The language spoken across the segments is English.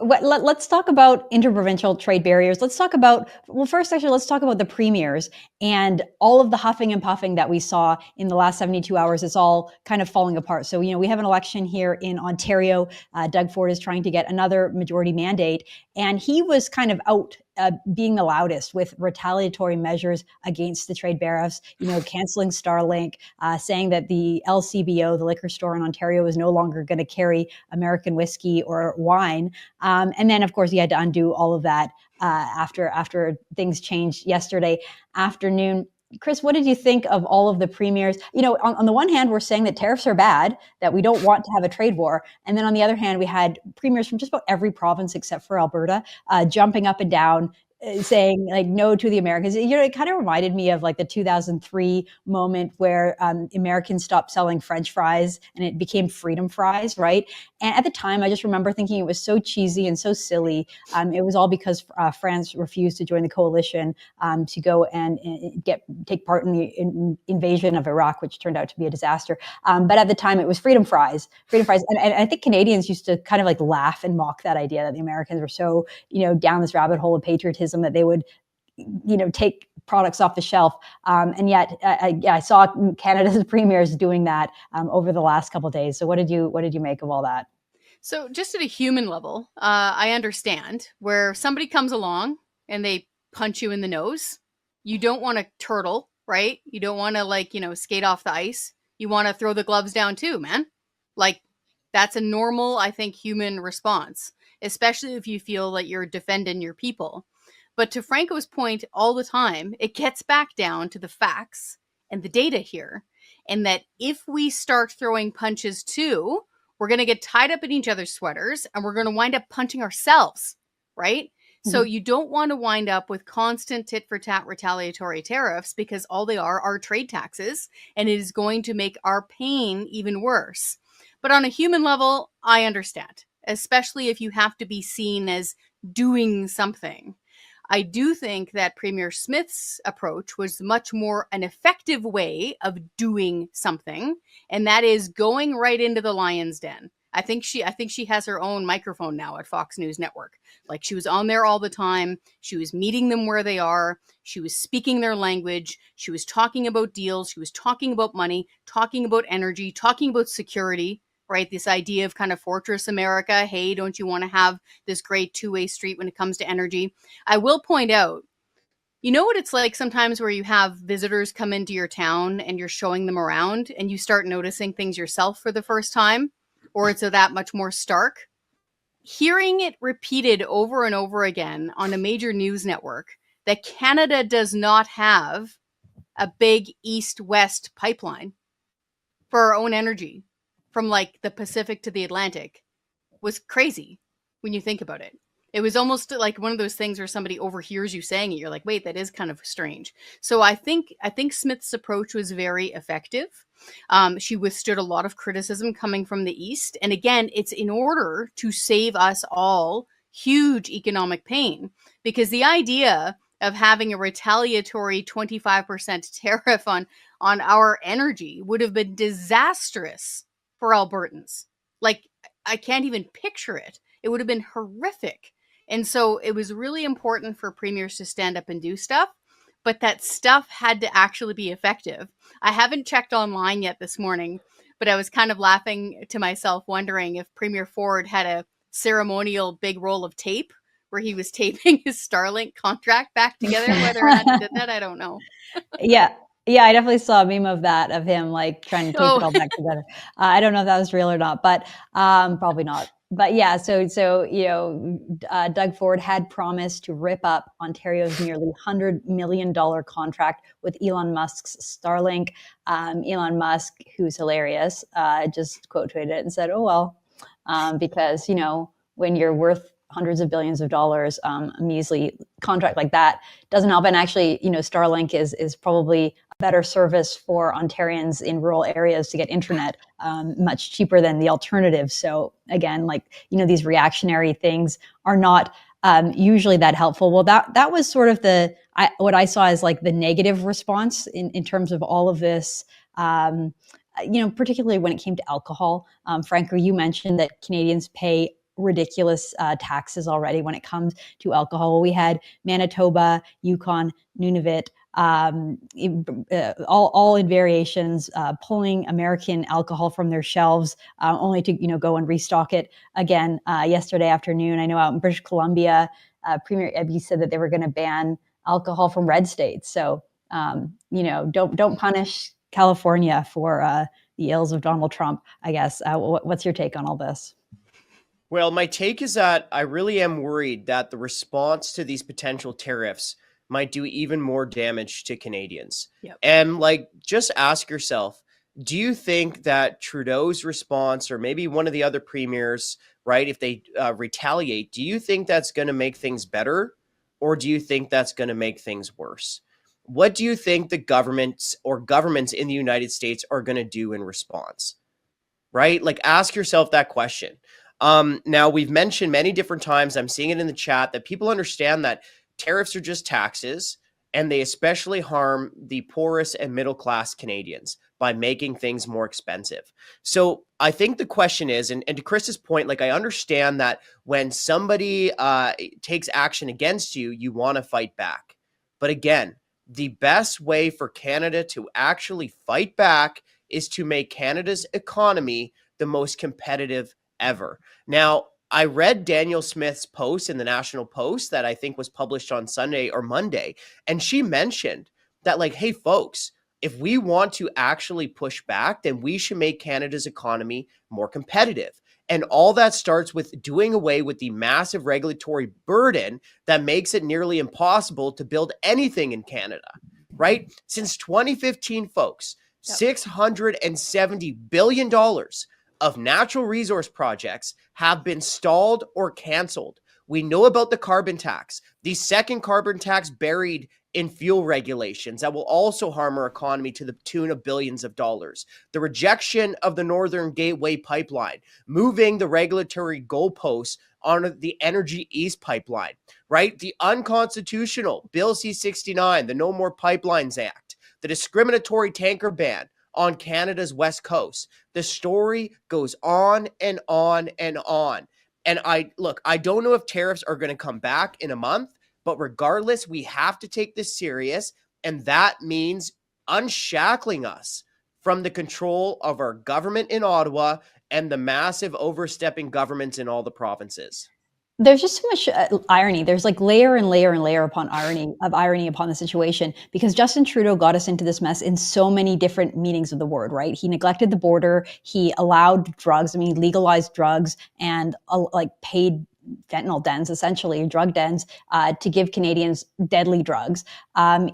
Let's talk about interprovincial trade barriers. Let's talk about, well, first, actually, let's talk about the premiers and all of the huffing and puffing that we saw in the last 72 hours. It's all kind of falling apart. So, we have an election here in Ontario. Doug Ford is trying to get another majority mandate, and he was kind of out being the loudest with retaliatory measures against the trade tariffs, canceling Starlink, saying that the LCBO, the liquor store in Ontario, is no longer going to carry American whiskey or wine. And then, of course, he had to undo all of that after things changed yesterday afternoon. Chris, what did you think of all of the premiers? On the one hand, we're saying that tariffs are bad, that we don't want to have a trade war. And then on the other hand, we had premiers from just about every province except for Alberta jumping up and down, saying like no to the Americans. It kind of reminded me of like the 2003 moment where Americans stopped selling French fries and it became freedom fries, right? And at the time, I just remember thinking it was so cheesy and so silly. It was all because France refused to join the coalition to go and take part in the invasion of Iraq, which turned out to be a disaster. But at the time, it was freedom fries. And I think Canadians used to kind of like laugh and mock that idea that the Americans were so, down this rabbit hole of patriotism that they would, take products off the shelf. And yet, I saw Canada's premiers doing that over the last couple of days. So what did you make of all that? So just at a human level, I understand where somebody comes along and they punch you in the nose. You don't want to turtle, right? You don't want to skate off the ice. You want to throw the gloves down too, man. That's a normal, I think, human response, especially if you feel like you're defending your people. But to Franco's point all the time, it gets back down to the facts and the data here. And that if we start throwing punches too, we're going to get tied up in each other's sweaters and we're going to wind up punching ourselves, right? Mm-hmm. So you don't want to wind up with constant tit for tat retaliatory tariffs because all they are trade taxes, and it is going to make our pain even worse. But on a human level, I understand, especially if you have to be seen as doing something. I do think that Premier Smith's approach was much more an effective way of doing something, and that is going right into the lion's den. I think she has her own microphone now at Fox News Network. Like, she was on there all the time. She was meeting them where they are. She was speaking their language. She was talking about deals. She was talking about money, talking about energy, talking about security. Right? This idea of kind of Fortress America. Hey, don't you want to have this great two-way street when it comes to energy? I will point out, you know what it's like sometimes where you have visitors come into your town and you're showing them around and you start noticing things yourself for the first time, or it's that much more stark. Hearing it repeated over and over again on a major news network that Canada does not have a big east-west pipeline for our own energy, from the Pacific to the Atlantic, was crazy when you think about it. It was almost like one of those things where somebody overhears you saying it. You're like, wait, that is kind of strange. So I think Smith's approach was very effective. She withstood a lot of criticism coming from the East. And again, it's in order to save us all huge economic pain, because the idea of having a retaliatory 25% tariff on our energy would have been disastrous for Albertans. I can't even picture it. It would have been horrific. And so it was really important for premiers to stand up and do stuff, but that stuff had to actually be effective. I haven't checked online yet this morning, but I was kind of laughing to myself, wondering if Premier Ford had a ceremonial big roll of tape where he was taping his Starlink contract back together. Whether or not he did that, I don't know. Yeah, I definitely saw a meme of that, of him trying to tape it all back together. I don't know if that was real or not, but probably not. But yeah, so Doug Ford had promised to rip up Ontario's nearly $100 million contract with Elon Musk's Starlink. Elon Musk, who's hilarious, just quote tweeted it and said, "Oh well," because when you're worth hundreds of billions of dollars, a measly contract like that doesn't help. And actually, Starlink is probably a better service for Ontarians in rural areas to get internet, much cheaper than the alternative. So again, these reactionary things are not usually that helpful. Well, that was sort of what I saw as the negative response in terms of all of this. Particularly when it came to alcohol. Franco, you mentioned that Canadians pay ridiculous taxes already when it comes to alcohol. We had Manitoba, Yukon, Nunavut, all in variations, pulling American alcohol from their shelves, only to go and restock it again yesterday afternoon. I know out in British Columbia, Premier Eby said that they were going to ban alcohol from red states. So don't punish California for the ills of Donald Trump, I guess. What's your take on all this? Well, my take is that I really am worried that the response to these potential tariffs might do even more damage to Canadians. Yep. And just ask yourself, do you think that Trudeau's response, or maybe one of the other premiers, right, if they retaliate, do you think that's going to make things better, or do you think that's going to make things worse? What do you think the governments in the United States are going to do in response? Right? Ask yourself that question. Now, we've mentioned many different times, I'm seeing it in the chat, that people understand that tariffs are just taxes, and they especially harm the poorest and middle-class Canadians by making things more expensive. So I think the question is, and to Chris's point, I understand that when somebody takes action against you, you want to fight back. But again, the best way for Canada to actually fight back is to make Canada's economy the most competitive ever. Now, I read Daniel Smith's post in the National Post that I think was published on Sunday or Monday, and she mentioned that, hey, folks, if we want to actually push back, then we should make Canada's economy more competitive. And all that starts with doing away with the massive regulatory burden that makes it nearly impossible to build anything in Canada, right? Since 2015, folks, $670 billion of natural resource projects have been stalled or canceled. We know about the carbon tax, the second carbon tax buried in fuel regulations that will also harm our economy to the tune of billions of dollars. The rejection of the Northern Gateway pipeline, moving the regulatory goalposts on the Energy East pipeline, right? The unconstitutional Bill C-69, the No More Pipelines Act, the discriminatory tanker ban on Canada's West Coast. The story goes on and on and on. And I don't know if tariffs are going to come back in a month, but regardless, we have to take this serious. And that means unshackling us from the control of our government in Ottawa and the massive overstepping governments in all the provinces. There's just so much irony. There's layer and layer and layer upon irony upon the situation, because Justin Trudeau got us into this mess in so many different meanings of the word, right? He neglected the border. He allowed drugs. He legalized drugs and paid fentanyl dens, essentially drug dens, to give Canadians deadly drugs.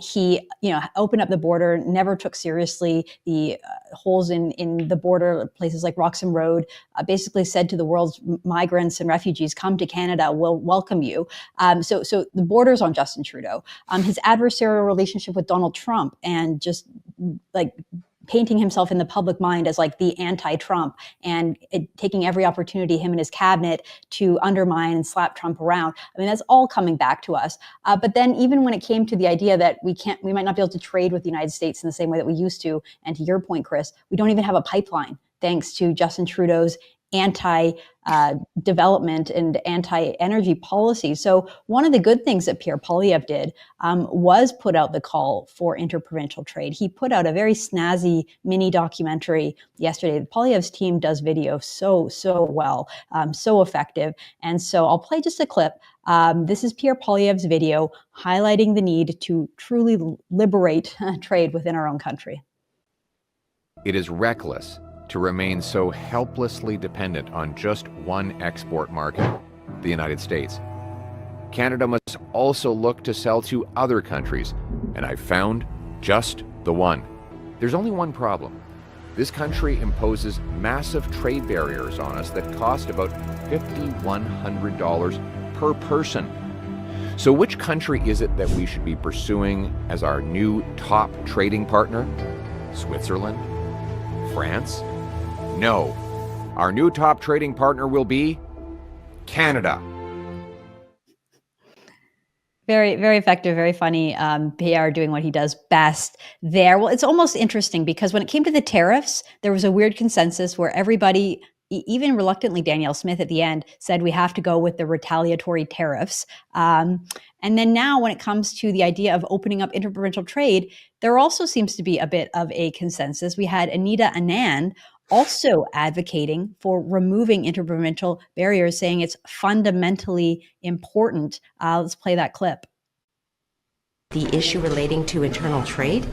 He, opened up the border, never took seriously the holes in the border, places like Roxham Road, basically said to the world's migrants and refugees, come to Canada, we'll welcome you. So the border's on Justin Trudeau. His adversarial relationship with Donald Trump, and just painting himself in the public mind as the anti-Trump, and taking every opportunity, him and his cabinet, to undermine and slap Trump around. That's all coming back to us. But then even when it came to the idea that we might not be able to trade with the United States in the same way that we used to, and to your point, Chris, we don't even have a pipeline thanks to Justin Trudeau's anti-development and anti-energy policy. So one of the good things that Pierre Poilievre did was put out the call for interprovincial trade. He put out a very snazzy mini documentary yesterday. Poilievre's team does video so well, so effective. And so I'll play just a clip. This is Pierre Poilievre's video highlighting the need to truly liberate trade within our own country. It is reckless to remain so helplessly dependent on just one export market, the United States. Canada must also look to sell to other countries, and I've found just the one. There's only one problem. This country imposes massive trade barriers on us that cost about $5,100 per person. So which country is it that we should be pursuing as our new top trading partner? Switzerland? France? No. Our new top trading partner will be Canada. Very, very effective, very funny. PR doing what he does best there. Well, it's almost interesting because when it came to the tariffs, there was a weird consensus where everybody even reluctantly, Danielle Smith at the end said we have to go with the retaliatory tariffs. And then now when it comes to the idea of opening up interprovincial trade, there also seems to be a bit of a consensus. We had Anita Anand also advocating for removing interprovincial barriers, saying it's fundamentally important. Let's play that clip. The issue relating to internal trade,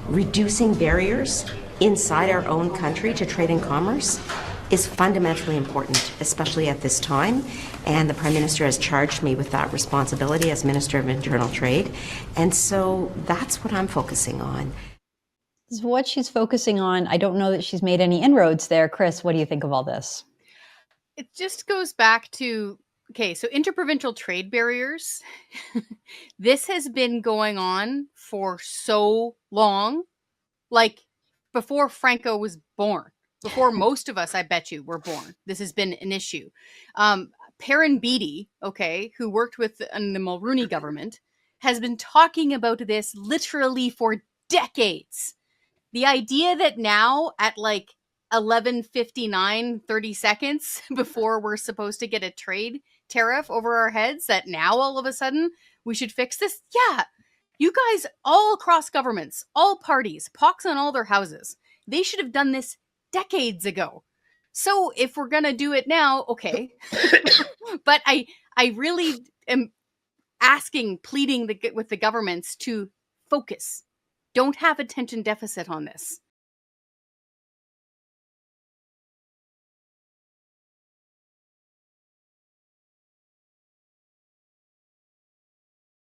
reducing barriers inside our own country to trade and commerce is fundamentally important, especially at this time. And the Prime Minister has charged me with that responsibility as Minister of Internal Trade. And so that's what I'm focusing on. This is what she's focusing on. I don't know that she's made any inroads there. Chris, what do you think of all this? It just goes back to, okay, so interprovincial trade barriers, this has been going on for so long, like before Franco was born. Before most of us, I bet you, were born. This has been an issue. Perrin Beatty, okay, who worked with the Mulroney government, has been talking about this literally for decades. The idea that now at like 11:59, 30 seconds before we're supposed to get a trade tariff over our heads, that now all of a sudden we should fix this? Yeah. You guys all across governments, all parties, pox on all their houses. They should have done this decades ago. So if we're going to do it now, okay. But I really am pleading with the governments to focus. Don't have attention deficit on this.